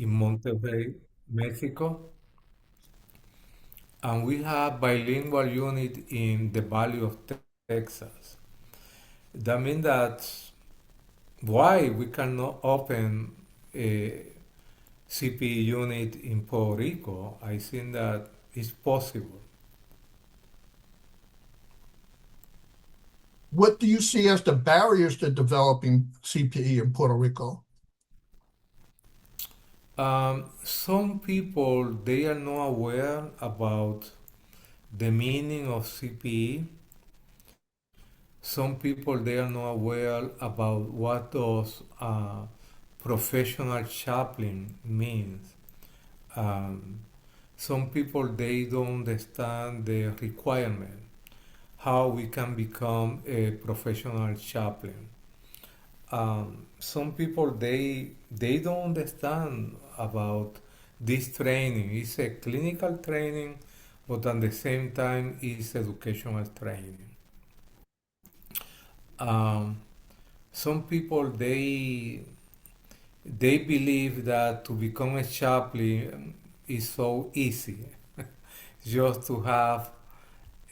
in Monterrey, Mexico, and we have bilingual unit in the Valley of Texas. That means that why we cannot open a CPE unit in Puerto Rico? I think that it's possible. What do you see as the barriers to developing CPE in Puerto Rico? Some people they are not aware about the meaning of CPE. Some people they are not aware about what does professional chaplain means. Um, some people they don't understand the requirement, how we can become a professional chaplain. Some people they don't understand about this training. It's a clinical training, but at the same time it's educational training. Um, some people they believe that to become a chaplain is so easy, just to have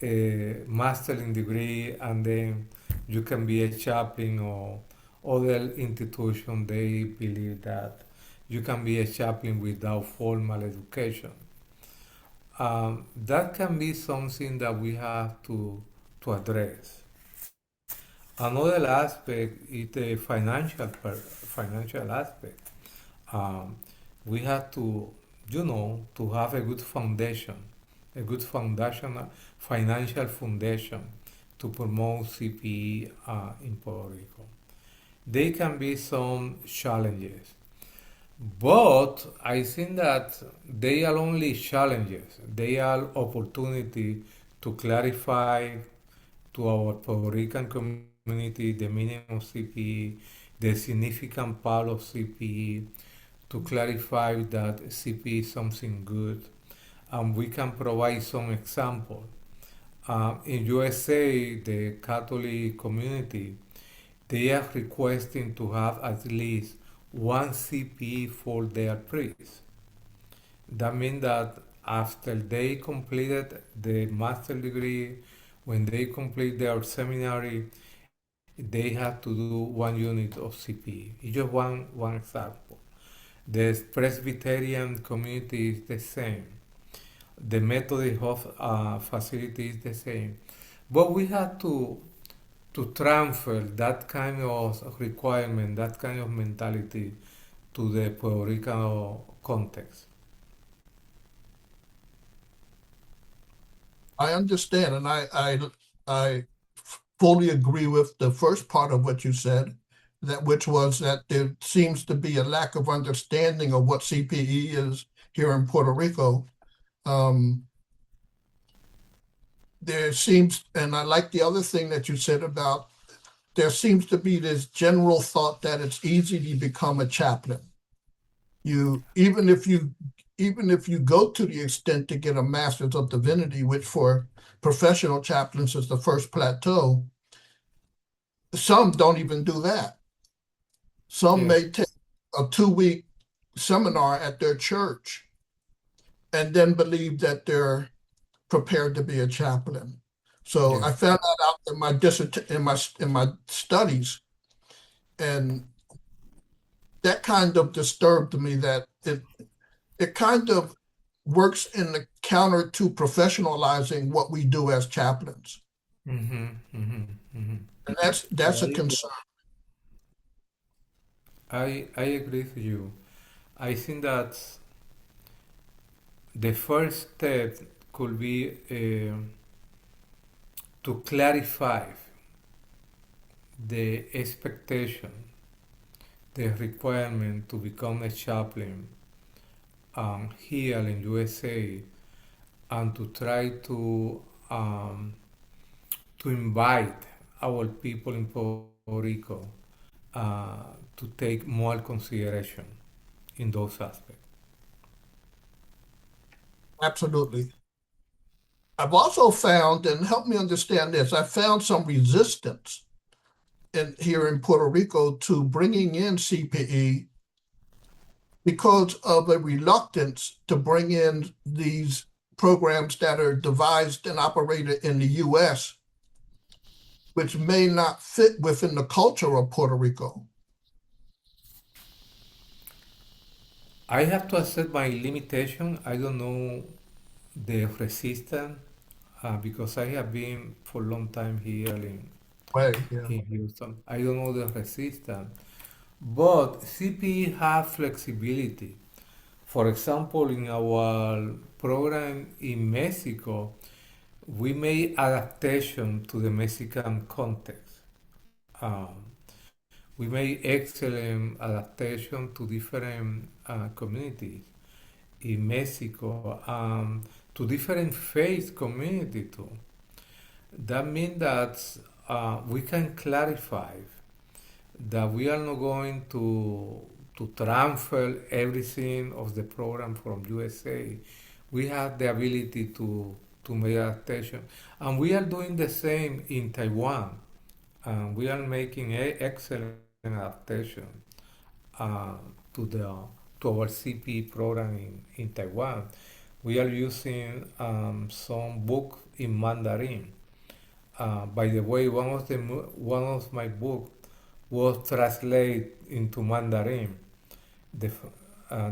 a mastering degree and then you can be a chaplain, or other institution they believe that you can be a chaplain without formal education. That can be something that we have to address. Another aspect is the financial aspect. Um, we have to have a good foundation, financial foundation to promote CPE in Puerto Rico. There can be some challenges, but I think that they are only challenges. They are opportunity to clarify to our Puerto Rican community the meaning of CPE, the significant part of CPE, to clarify that CPE is something good, and we can provide some example. In USA, the Catholic community, they are requesting to have at least one CPE for their priests. That means that after they completed the master degree, when they complete their seminary, they have to do one unit of CPE. It's just one example. The Presbyterian community is the same. The Methodist facility is the same. But we have to transfer that kind of requirement, that kind of mentality to the Puerto Rican context. I understand, and I fully agree with the first part of what you said, that which was that there seems to be a lack of understanding of what CPE is here in Puerto Rico. Um, there seems, and I like the other thing that you said about there seems to be this general thought that it's easy to become a chaplain. You even if you go to the extent to get a master's of divinity, which for professional chaplains is the first plateau, some don't even do that. Some Yes. may take a 2 week seminar at their church and then believe that they're prepared to be a chaplain. So Yes. I found that out in my in my studies, and that kind of disturbed me that it kind of works in the counter to professionalizing what we do as chaplains. Mm-hmm, mm-hmm, mm-hmm. And that's a concern. I agree with you. I think that the first step could be to clarify the expectation, the requirement to become a chaplain here in USA, and to try to invite our people in Puerto Rico to take more consideration in those aspects. Absolutely. I've also found, and help me understand this, I found some resistance here in Puerto Rico to bringing in CPE because of a reluctance to bring in these programs that are devised and operated in the US, which may not fit within the culture of Puerto Rico. I have to accept my limitation. I don't know the resistance because I have been for a long time here Right, yeah. in Houston. I don't know the resistance, but CPE have flexibility. For example, in our program in Mexico, we made adaptation to the Mexican context. Um, we made excellent adaptation to different communities in Mexico, to different faith community too. That means that we can clarify that we are not going to transfer everything of the program from USA. We have the ability to make adaptation, and we are doing the same in Taiwan. We are making excellent adaptation uh, to the to our CPE program in Taiwan. We are using some book in Mandarin. By the way, one of my book was translated into Mandarin. The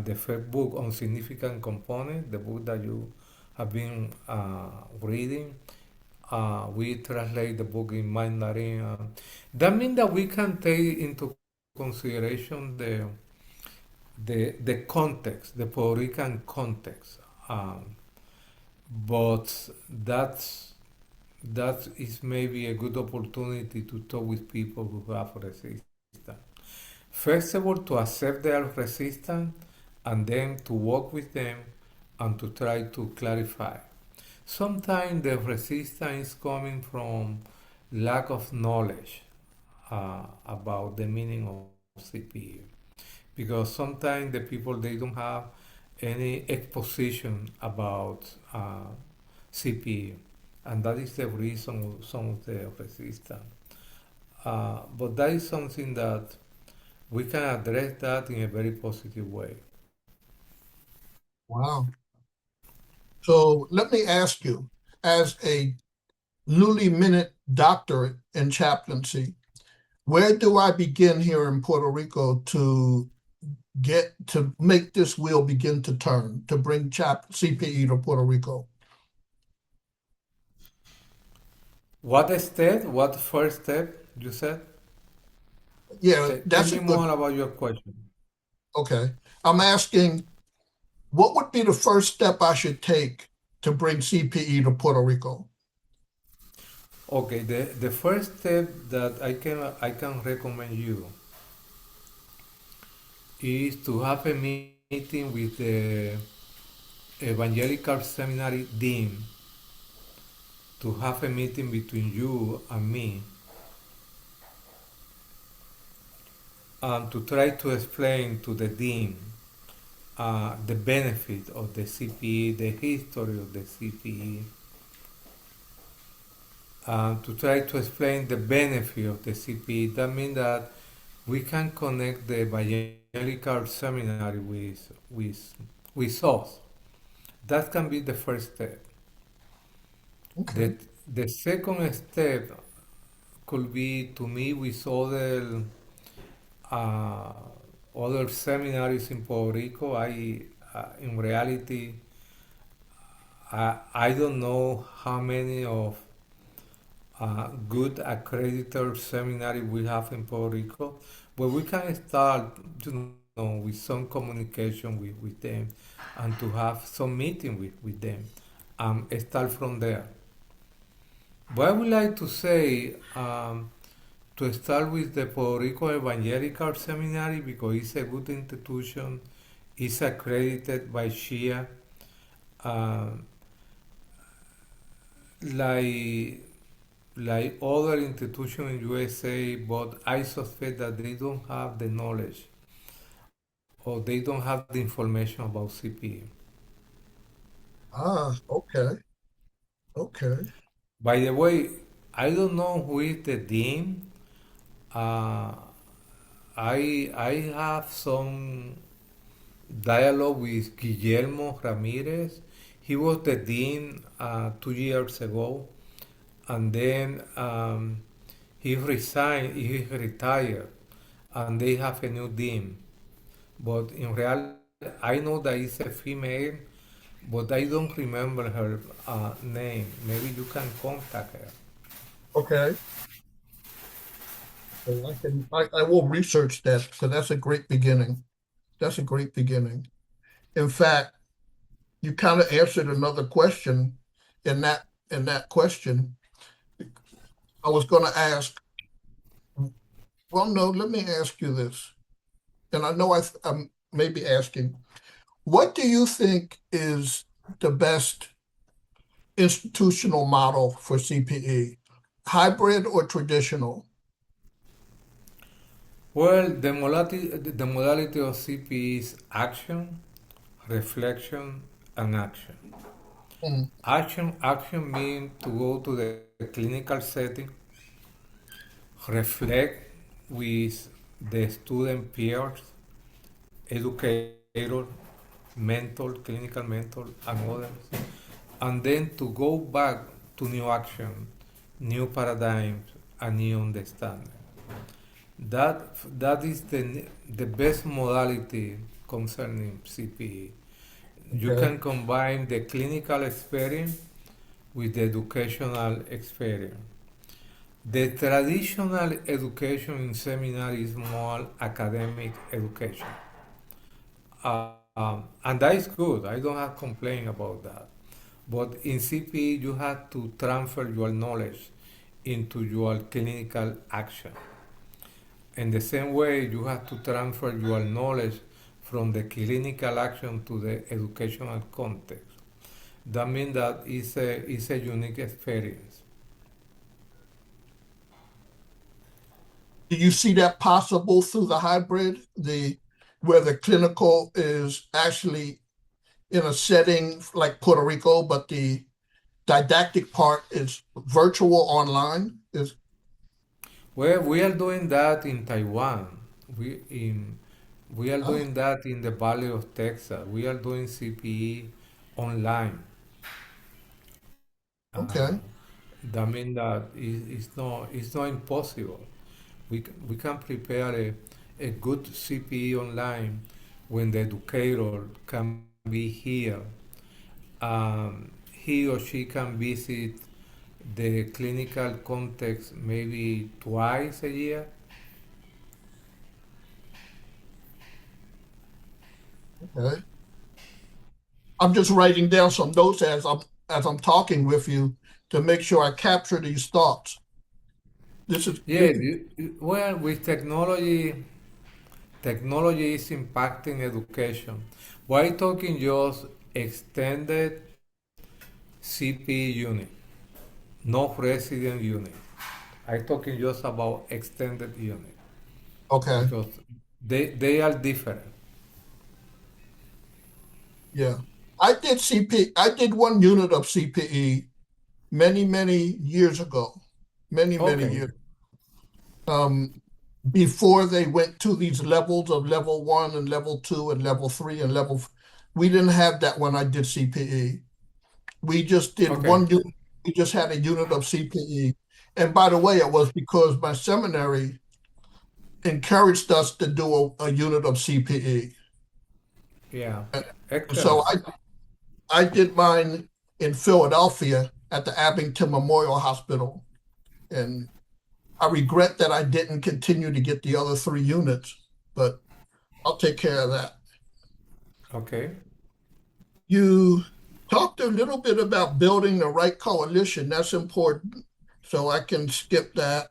the first book on significant components, the book that you have been reading, we translate the book in Mandarin. That means that we can take into consideration the context, the Puerto Rican context. But that is maybe a good opportunity to talk with people who have resistance. First of all, to accept their resistance and then to work with them and to try to clarify. Sometimes the resistance is coming from lack of knowledge about the meaning of CPE. Because sometimes the people they don't have any exposition about CPE, and that is the reason of some of the resistance. But that is something that we can address that in a very positive way. Wow. So let me ask you, as a newly minute doctorate in chaplaincy, where do I begin here in Puerto Rico to get to make this wheel begin to turn to bring CPE to Puerto Rico? What step? What first step you said? Yeah, Tell that's a me good. more about your question. Okay. I'm asking, what would be the first step I should take to bring CPE to Puerto Rico? Okay, the first step that I can recommend you is to have a meeting with the Evangelical Seminary Dean, to have a meeting between you and me, and to try to explain to the dean the benefit of the CPE, the history of the CPE, to try to explain the benefit of the CPE. That means that we can connect the Evangelical Seminary with us. That can be the first step. Okay. The, the second step could be to meet with uh, other seminaries in Puerto Rico. In reality, I don't know how many of good accredited seminary we have in Puerto Rico, but we can start, with some communication with them and to have some meeting with them and start from there. But I would like to say to start with the Puerto Rico Evangelical Seminary because it's a good institution, it's accredited by SHIA. Uh, like like other institutions in USA, but I suspect that they don't have the knowledge or they don't have the information about CPE. Ah, okay. Okay. By the way, I don't know who is the dean. Uh, I have some. dialogue with Guillermo Ramirez. He was the dean 2 years ago, and then he resigned, he retired, and they have a new dean. But in reality, I know that it's a female, but I don't remember her name. Maybe you can contact her. Okay. Well, I will research that because that's a great beginning. That's a great beginning. In fact, you kind of answered another question in that question. I was going to ask, well, no, let me ask you this. And I know I'm maybe asking, what do you think is the best institutional model for CPE? Hybrid or traditional? Well, the modality of CPE is action, reflection, and action. Mm, Action means to go to the clinical setting, reflect with the student peers, educator, mentor, clinical mentor, and others, and then to go back to new action, new paradigms, and new understanding. That is the best modality concerning CPE. You okay. can combine the clinical experience with the educational experience. The traditional education in seminary is more academic education. And that is good. I don't have complaint about that. But in CPE, you have to transfer your knowledge into your clinical action. In the same way, you have to transfer your knowledge from the clinical action to the educational context. That means that it's a unique experience. Do you see that possible through the hybrid, where the clinical is actually in a setting like Puerto Rico, but the didactic part is virtual online? Well, we are doing that in Taiwan. We are Oh, doing that in the Valley of Texas. We are doing CPE online. okay. That means that it's not impossible. We can prepare a good CPE online when the educator can be here. He or she can visit the clinical context maybe twice a year. Okay. I'm just writing down some notes as I'm talking with you to make sure I capture these thoughts. This is Yeah, this is well, with technology is impacting education. We're talking just extended CP unit, no resident unit. I'm talking just about extended unit okay. because they are different. Yeah. I did one unit of CPE many years ago. Many Okay, years. Um, before they went to these levels of level one and level two and level three and we didn't have that when I did CPE. We just did okay, one unit. We just had a unit of CPE. And by the way, it was because my seminary encouraged us to do a unit of CPE. yeah, And so excellent. I did mine in Philadelphia at the Abington Memorial Hospital. And I regret that I didn't continue to get the other 3 units, but I'll take care of that. Okay, You talked a little bit about building the right coalition. That's important. So I can skip that.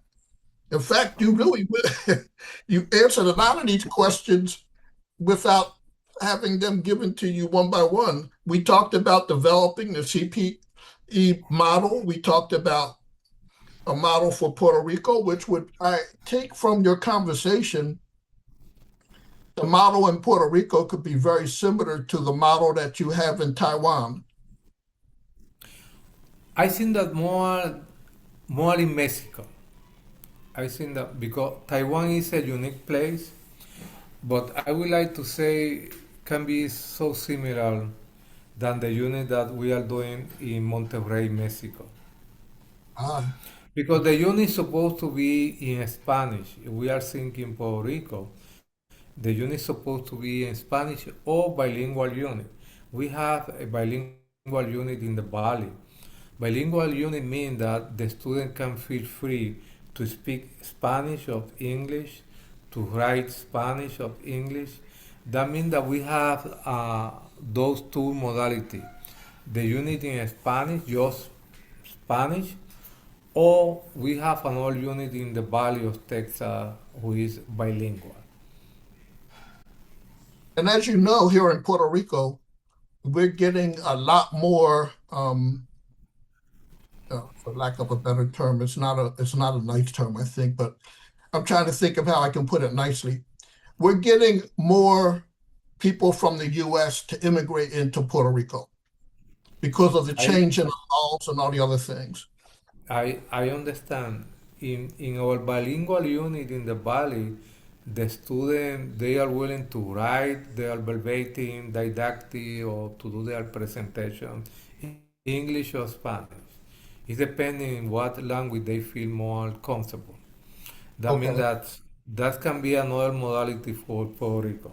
In fact, you really you answered a lot of these questions without having them given to you one by one. We talked about developing the CPE model. We talked about a model for Puerto Rico, which would I take from your conversation, the model in Puerto Rico could be very similar to the model that you have in Taiwan. I think that more in Mexico. I think that because Taiwan is a unique place, but I would like to say can be so similar than the unit that we are doing in Monterrey, Mexico. Ah, Because the unit is supposed to be in Spanish. We are thinking Puerto Rico. The unit is supposed to be in Spanish or bilingual unit. We have a bilingual unit in the Valley. Bilingual unit means that the student can feel free to speak Spanish or English, to write Spanish or English. That means that we have those two modalities. The unit in Spanish, just Spanish, or we have another unit in the Valley of Texas who is bilingual. and as you know, here in Puerto Rico, we're getting a lot more, for lack of a better term, it's not a nice term, I think, but I'm trying to think of how I can put it nicely. We're getting more people from the U.S. to immigrate into Puerto Rico because of the I change in the laws and all the other things. I understand. In our bilingual unit in the Valley, the student they are willing to write their verbatim, didactic, or to do their presentation in English or Spanish. It's depending on what language they feel more comfortable. That means Okay. that that can be another modality for Puerto Rico.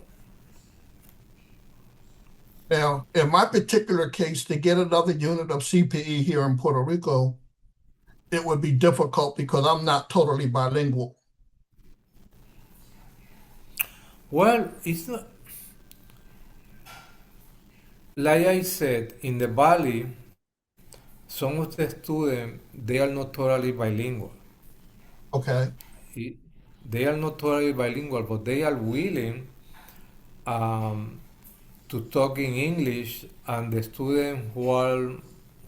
Now, in my particular case, to get another unit of CPE here in Puerto Rico, it would be difficult because I'm not totally bilingual. Well, it's not, like I said, in the Valley, some of the students they are not totally bilingual. Okay. I- They are not totally bilingual, but they are willing um, to talk in English, and the students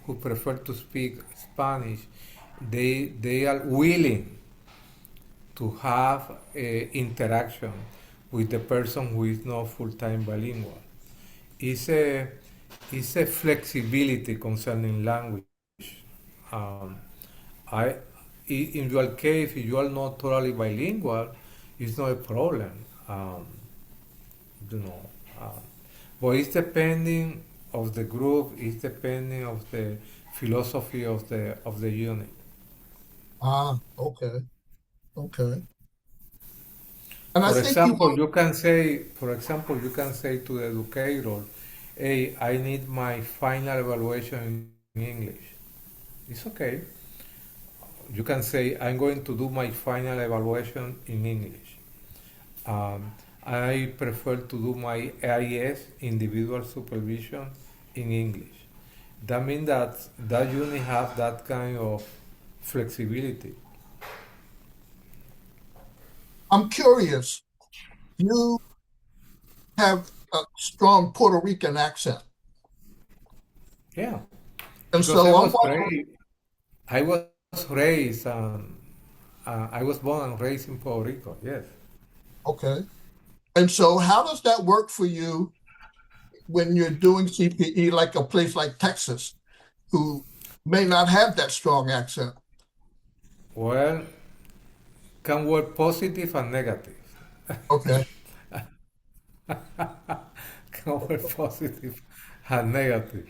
who prefer to speak Spanish, they are willing to have interaction with the person who is not full-time bilingual. It's a it's a flexibility concerning language. Um, I, in your case, if you are not totally bilingual, it's not a problem. You know, um, but it's depending of the group. It's depending of the philosophy of the unit. Ah, okay. Okay. And I For think you, example, you can say to the educator, "Hey, I need my final evaluation in English." It's okay. You can say, "I'm going to do my final evaluation in English. I prefer to do my AIS, individual supervision, in English." That means that that unit has that kind of flexibility. I'm curious. You have a strong Puerto Rican accent. Yeah, And because so I'm wondering, I was raised, I was born and raised in Puerto Rico. Yes. okay. And so how does that work for you when you're doing CPE like a place like Texas, who may not have that strong accent? Well, can work positive and negative. Okay. Can work positive and negative.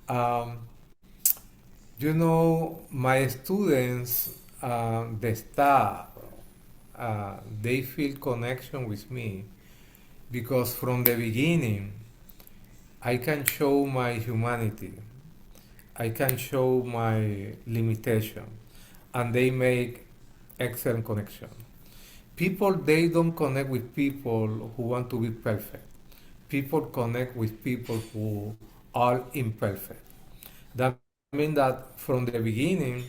Um, my students, the staff, they feel connection with me because from the beginning, I can show my humanity. I can show my limitation, and they make excellent connection. People they don't connect with people who want to be perfect. People connect with people who are imperfect. That means that from the beginning,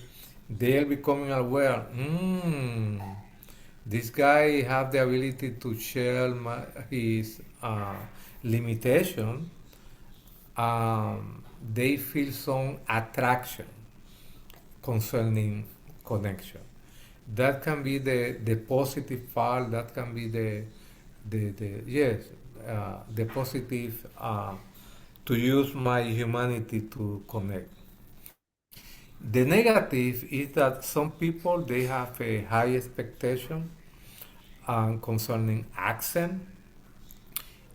they're becoming aware. This guy have the ability to share his limitation. They feel some attraction concerning connection. That can be the positive part. That can be the yes, the positive to use my humanity to connect. The negative is that some people they have a high expectation concerning accent,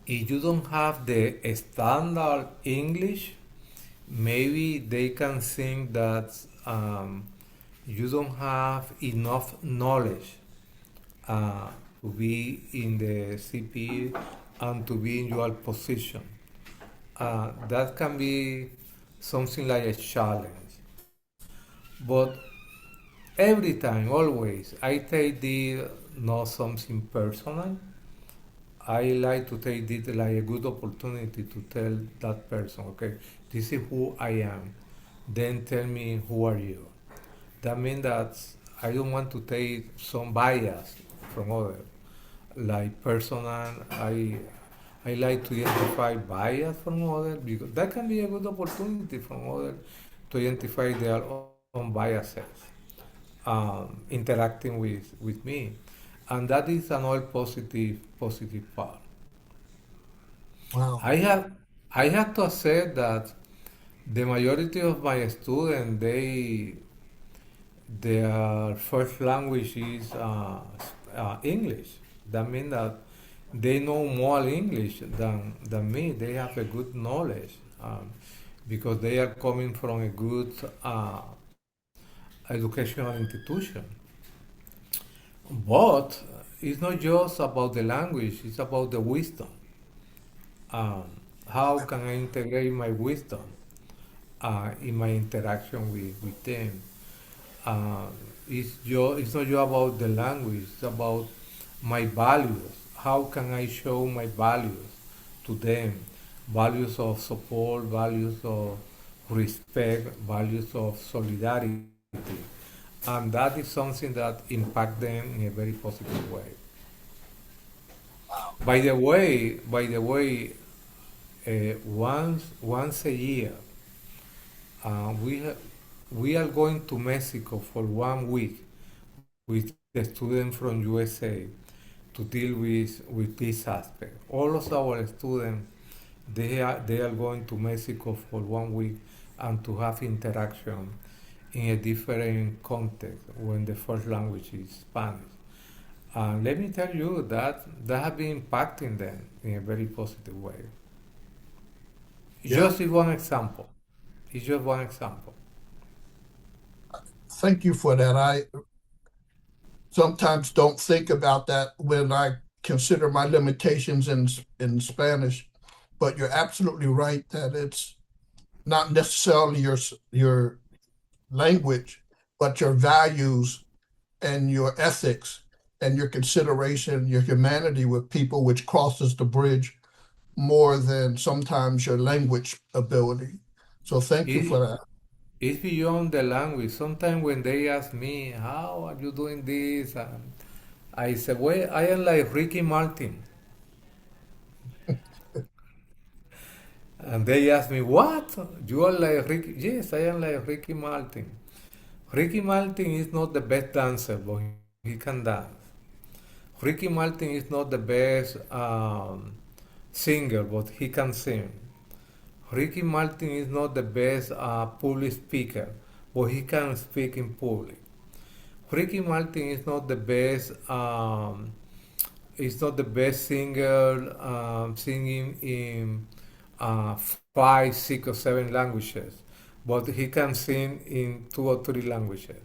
if you don't have the standard English, maybe they can think that you don't have enough knowledge uh, to be in the CPE and to be in your position. That can be something like a challenge. But every time, always, I take this not something personal. I like to take this like a good opportunity to tell that person, okay, this is who I am. Then tell me who are you. That means that I don't want to take some bias from others. Like personal, I like to identify bias from others because that can be a good opportunity from others to identify their own biases, interacting with me, and that is another positive part. Wow. I have I have to accept that the majority of my students their first language is English. That means that they know more English than me. They have a good knowledge because they are coming from a good educational institution. But it's not just about the language, it's about the wisdom. Um, how can I integrate my wisdom in my interaction with them? Uh, it's not just about the language, it's about my values. How can I show my values to them? Values of support, values of respect, values of solidarity. And that is something that impact them in a very positive way. By the way, once a year, we we are going to Mexico for 1 week with the students from USA to deal with this aspect. All of our students they are going to Mexico for 1 week and to have interaction in a different context when the first language is Spanish. Let me tell you that has been impacting them in a very positive way. Yeah. Just is one example. It's just one example. Thank you for that. I sometimes don't think about that when I consider my limitations in Spanish, but you're absolutely right that it's not necessarily your language, but your values and your ethics and your consideration, your humanity with people, which crosses the bridge more than sometimes your language ability. So thank you for It, that. it's beyond the language. Sometimes when they ask me, "How are you doing this?" I say, "Well, I am like Ricky Martin," and they ask me, "What? You are like Ricky?" Yes, I am like Ricky Martin. Ricky Martin is not the best dancer, but he can dance. Ricky Martin is not the best singer, but he can sing. Ricky Martin is not the best public speaker, but he can speak in public. Ricky Martin is not the best singer singing in 5, 6, or 7 languages, but he can sing in 2 or 3 languages.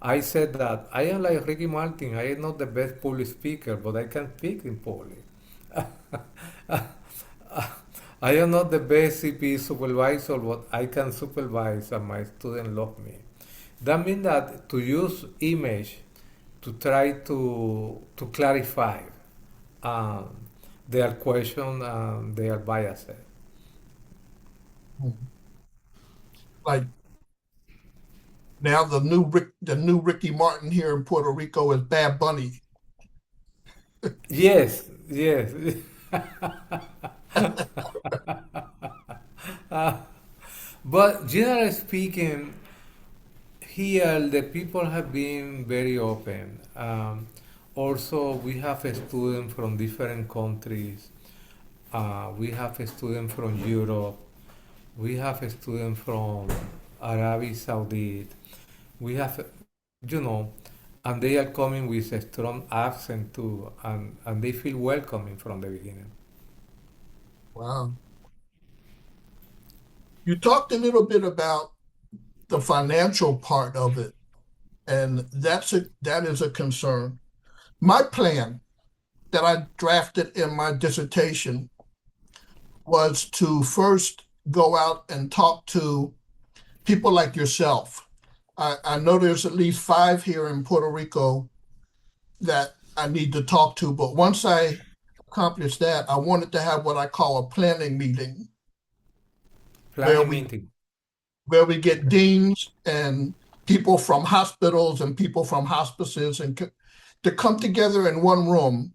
I said that I am like Ricky Martin. I am not the best public speaker, but I can speak in public. I am not the best CPE supervisor, but I can supervise and my students love me. That means that to use image to try to clarify um, their question and their biases. Like now the new Ricky Martin here in Puerto Rico is Bad Bunny. Yes, yes. But generally speaking, here the people have been very open. Also, we have a student from different countries. We have a student from Europe. We have a student from Arabia Saudi. We have, you know, and they are coming with a strong accent too, and they feel welcoming from the beginning. Wow. You talked a little bit about the financial part of it, and that is a concern. My plan that I drafted in my dissertation was to first go out and talk to people like yourself. I know there's at least 5 here in Puerto Rico that I need to talk to, but once I accomplish that, I wanted to have what I call a planning meeting where Planning we meeting. where we get deans and people from hospitals and people from hospices and to come together in one room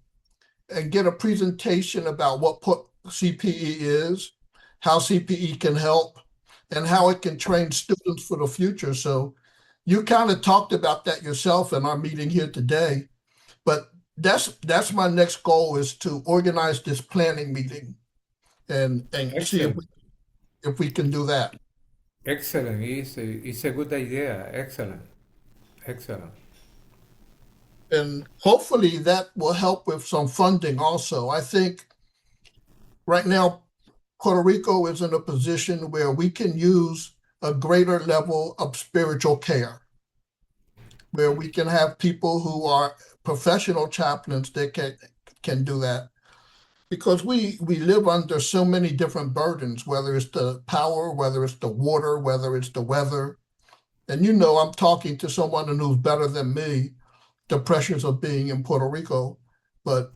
and get a presentation about what CPE is, how CPE can help, and how it can train students for the future. So you kind of talked about that yourself in our meeting here today, but that's my next goal is to organize this planning meeting and see Excellent. if we can do that. Excellent. It's a good idea. Excellent. Excellent. And hopefully that will help with some funding also. I think right now Puerto Rico is in a position where we can use a greater level of spiritual care, where we can have people who are professional chaplains that can do that. Because we live under so many different burdens, whether it's the power, whether it's the water, whether it's the weather. And you know, I'm talking to someone who's better than me, the pressures of being in Puerto Rico. But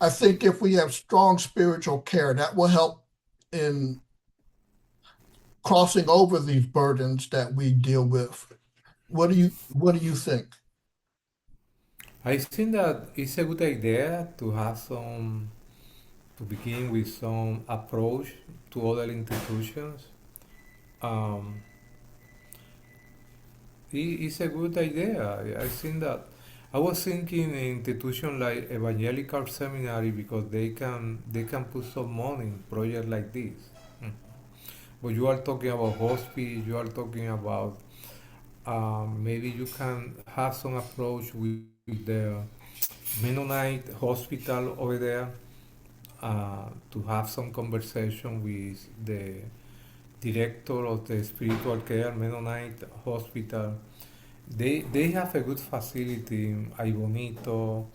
I think if we have strong spiritual care, that will help in crossing over these burdens that we deal with. What do you think? I think that it's a good idea to have to begin with some approach to other institutions. Um, it's a good idea. I think that I was thinking in institution like Evangelical Seminary because they can put some money in project like this. Mm. But you are talking about hospice. You are talking about maybe you can have some approach with the Mennonite hospital over there to have some conversation with the director of the spiritual care Mennonite hospital. They have a good facility in Ay Bonito,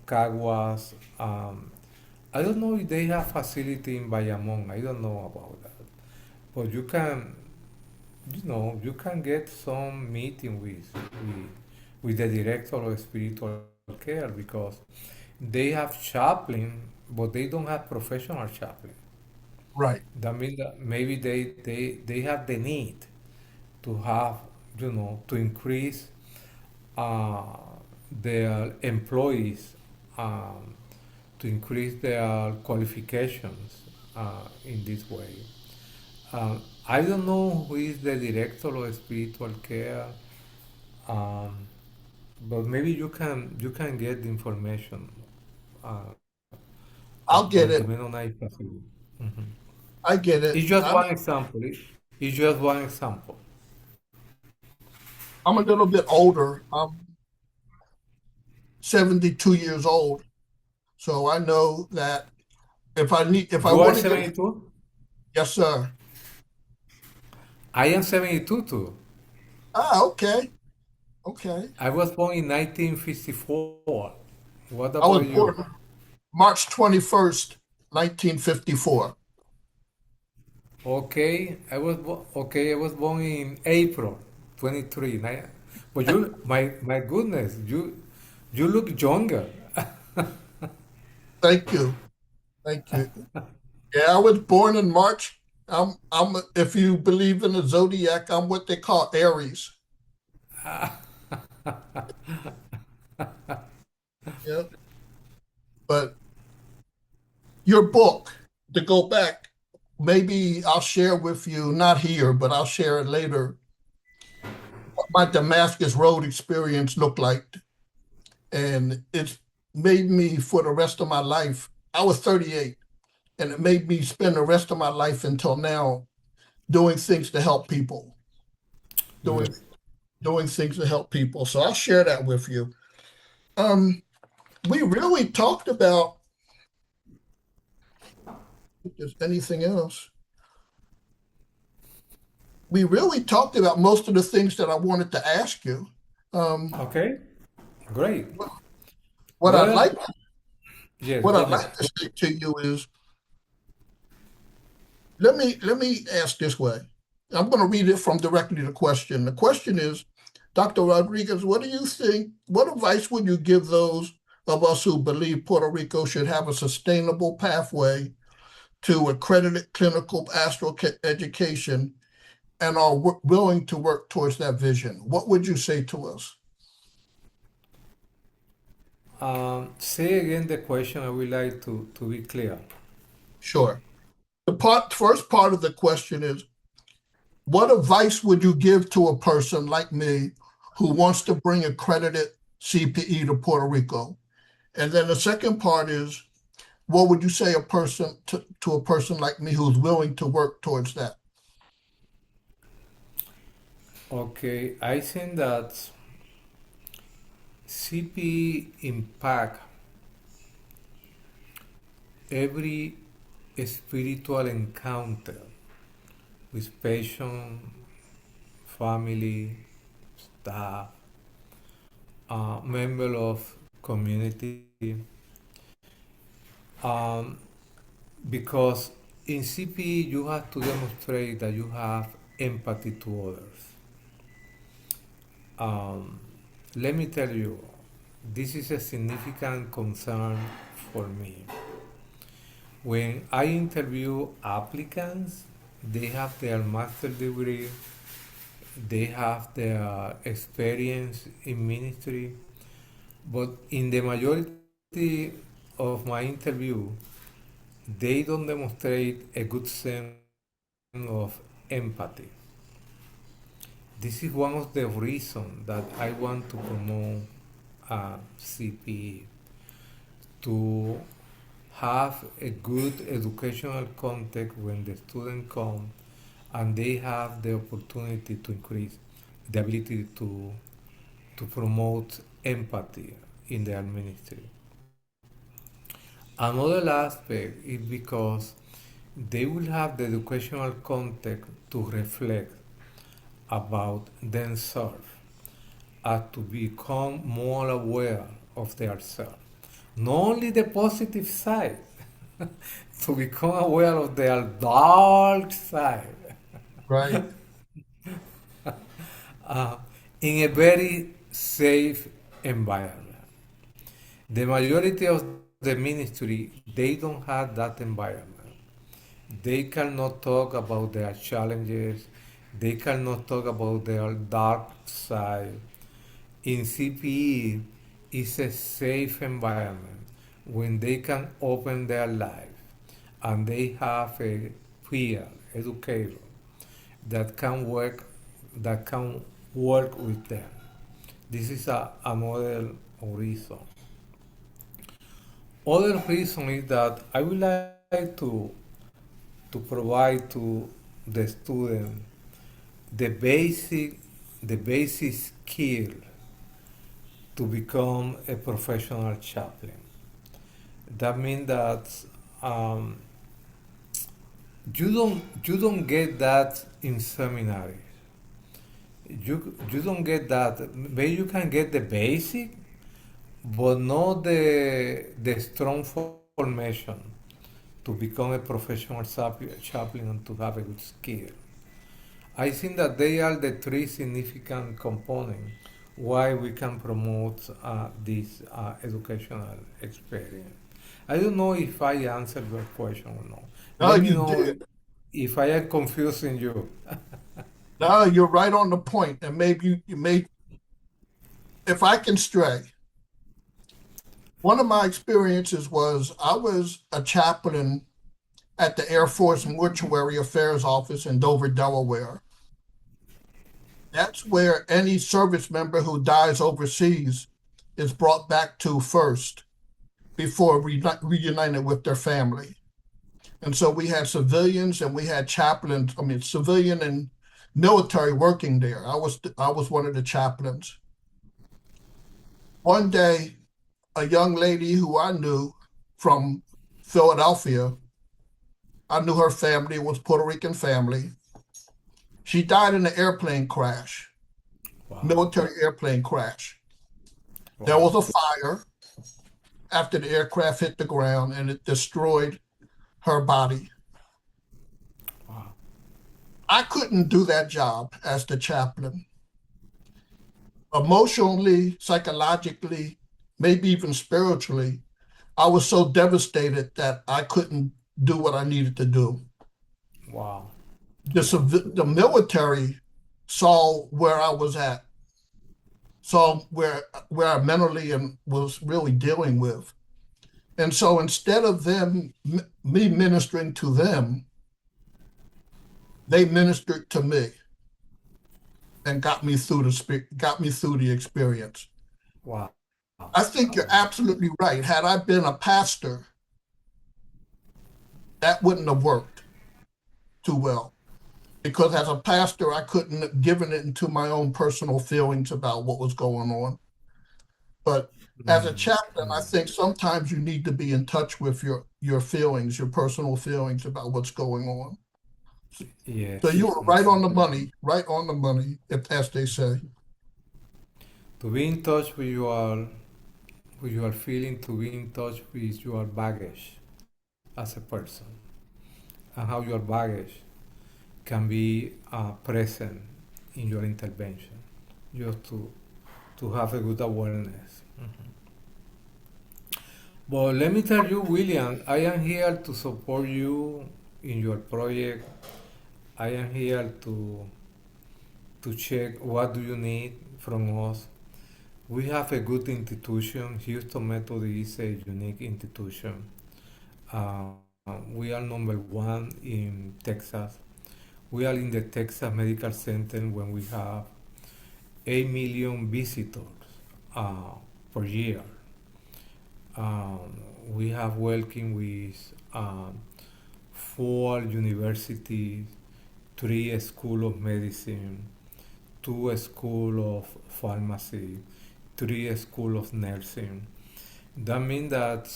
Caguas. I don't know if they have facility in Bayamon. I don't know about that. But you can get some meeting with the director of spiritual care because they have chaplain, but they don't have professional chaplain. Right. That means that maybe they have the need to have, to increase uh, their employees, um, to increase their qualifications in this way. I don't know who is the director of spiritual care, um, but maybe you can get the information uh, I'll about get the it. Mennonite facility. Mhm. I get it. It's just I'm one example. It's just one example. I'm a little bit older. I'm 72 years old. So I know that if I You are want to get, 72? yes, sir. I am 72 too. Ah, okay. Okay. I was born in 1954. What I was about you? born March 21st, 1954. Okay. I was born in April 23. But my goodness, you look younger. Thank you. Thank you. Yeah, I was born in March. If you believe in the zodiac, I'm what they call Aries. Yeah. But your book, to go back, maybe I'll share with you, not here, but I'll share it later, what my Damascus Road experience looked like. And it's made me for the rest of my life. I was 38, and it made me spend the rest of my life until now doing things to help people, Good. doing doing things to help people. So I'll share that with you. Um, we really talked about if there's anything else. We really talked about most of the things that I wanted to ask you. Okay, great. What I'd Well, like yes, what go I'd ahead. like to say to you is, let me ask this way. I'm going to read it from directly the question. The question is, Dr. Rodriguez, what do you think? What advice would you give those of us who believe Puerto Rico should have a sustainable pathway to accredited clinical pastoral education and are willing to work towards that vision? What would you say to us? Say again the question. I would like to be clear. Sure. First part of the question is, what advice would you give to a person like me who wants to bring accredited CPE to Puerto Rico? And then the second part is, what would you say to a person like me who's willing to work towards that? Okay, I think that CPE impact every spiritual encounter with patient, family, staff, member of community, um, because in CPE you have to demonstrate that you have empathy to others. Um, Let me tell you, this is a significant concern for me. When I interview applicants, they have their master's degree, they have their experience in ministry, but in the majority of my interview, they don't demonstrate a good sense of empathy. This is one of the reasons that I want to promote CPE, to have a good educational context when the student come and they have the opportunity to increase the ability to promote empathy in their ministry. Another aspect is because they will have the educational context to reflect about themselves and to become more aware of their self. Not only the positive side, to become aware of their dark side Right. uh, in a very safe environment. The majority of the ministry, they don't have that environment. They cannot talk about their challenges. They cannot talk about their dark side. In CPE, it's a safe environment when they can open their life and they have a peer educator that can work with them. This is a model reason. Other reason is that I would like to provide to the student the basic skill to become a professional chaplain. That means that um, you don't get that in seminary. You don't get that. Maybe you can get the basic, but not the strong formation to become a professional chaplain and to have a good skill. I think that they are the three significant components why we can promote this educational experience. I don't know if I answered your question or not. No, Let me you know did. if I am confusing you. No, you're right on the point. And maybe you may, if I can stray, one of my experiences was I was a chaplain at the Air Force Mortuary Affairs Office in Dover, Delaware. That's where any service member who dies overseas is brought back to first before reunited with their family. And so we had civilians and we had chaplains, I mean, civilian and military working there. I was one of the chaplains. One day, a young lady who I knew from Philadelphia I knew her family was Puerto Rican family. She died in an airplane crash, Wow. military airplane crash. There Wow. was a fire after the aircraft hit the ground and it destroyed her body. Wow. I couldn't do that job as the chaplain. Emotionally, psychologically, maybe even spiritually, I was so devastated that I couldn't do what I needed to do. Wow. The military saw where I was at, saw where I mentally and was really dealing with. And so instead of me ministering to them, they ministered to me and got me through the experience. Wow. I think you're absolutely right. Had I been a pastor, that wouldn't have worked too well. Because as a pastor, I couldn't have given it into my own personal feelings about what was going on. But as a Mm, chaplain, I mm. think sometimes you need to be in touch with your feelings, your personal feelings about what's going on. So Yes. you were right on the money, if, as they say. To be in touch with your feeling, to be in touch with your baggage as a person, and how your baggage can be present in your intervention, just to have a good awareness. But let me tell you, William, I am here to support you in your project. I am here to check what do you need from us. We have a good institution. Houston Methodist is a unique institution. We are number 1 in Texas. We are in the Texas Medical Center when we have 8 million visitors uh, per year. We have working with 4 universities, 3 schools of medicine, 2 schools of pharmacy, 3 schools of nursing. That means that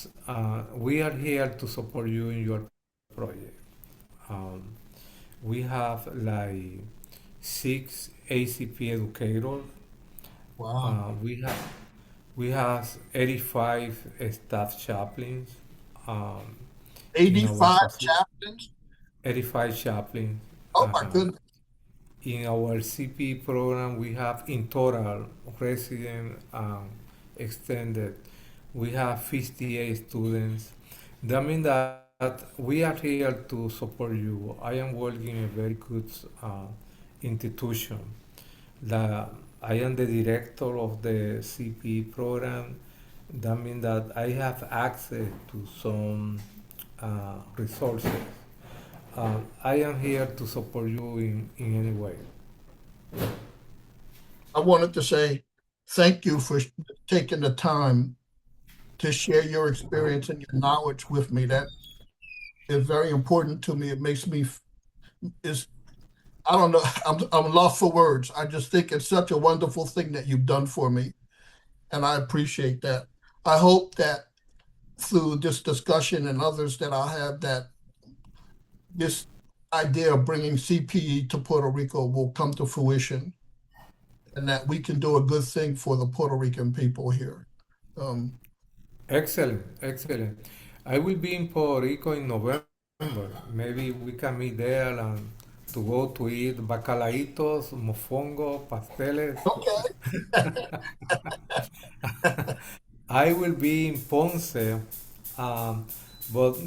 we are here to support you in your project. Um, we have like 6 ACP educators. Wow. We have 85 staff chaplains um, in our 85 facility. chaplains? 85 chaplains. Oh my Uh-huh. goodness. In our CPE program, we have in total resident extended. We have 58 students. That means that we are here to support you. I am working in a very good institution. The, I am the director of the CPE program. That means that I have access to some resources. I am here to support you in any way. I wanted to say thank you for taking the time to share your experience and your knowledge with me. That is very important to me. It makes me is I don't know. I'm lost for words. I just think it's such a wonderful thing that you've done for me, and I appreciate that. I hope that through this discussion and others that I have, that this idea of bringing CPE to Puerto Rico will come to fruition, and that we can do a good thing for the Puerto Rican people here. Um, Excellent, excellent. I will be in Puerto Rico in November. Maybe we can meet there and to go to eat bacalaitos, mofongo, pasteles. okay. I will be in Ponce, um, but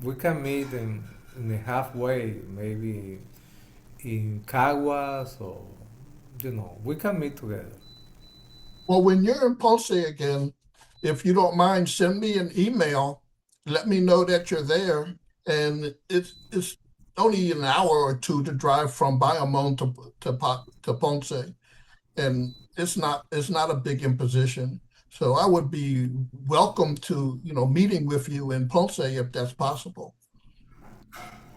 we can meet in the halfway, maybe in Caguas or we can meet together. Well, when you're in Ponce again, if you don't mind, send me an email. Let me know that you're there. And it's only an hour or two to drive from Bayamon to Ponce, and it's not a big imposition. So I would be welcome to meeting with you in Ponce if that's possible.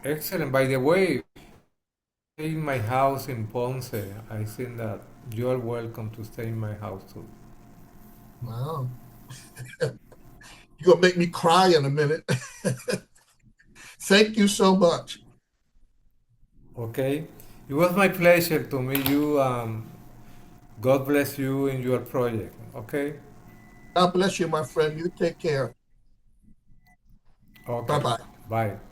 Excellent. By the way, if you stay in my house in Ponce, I think that you are welcome to stay in my house too. Wow, you're gonna make me cry in a minute. Thank you so much. Okay, it was my pleasure to meet you. God bless you in your project. Okay. God bless you, my friend. You take care. Bye Okay. bye. Bye.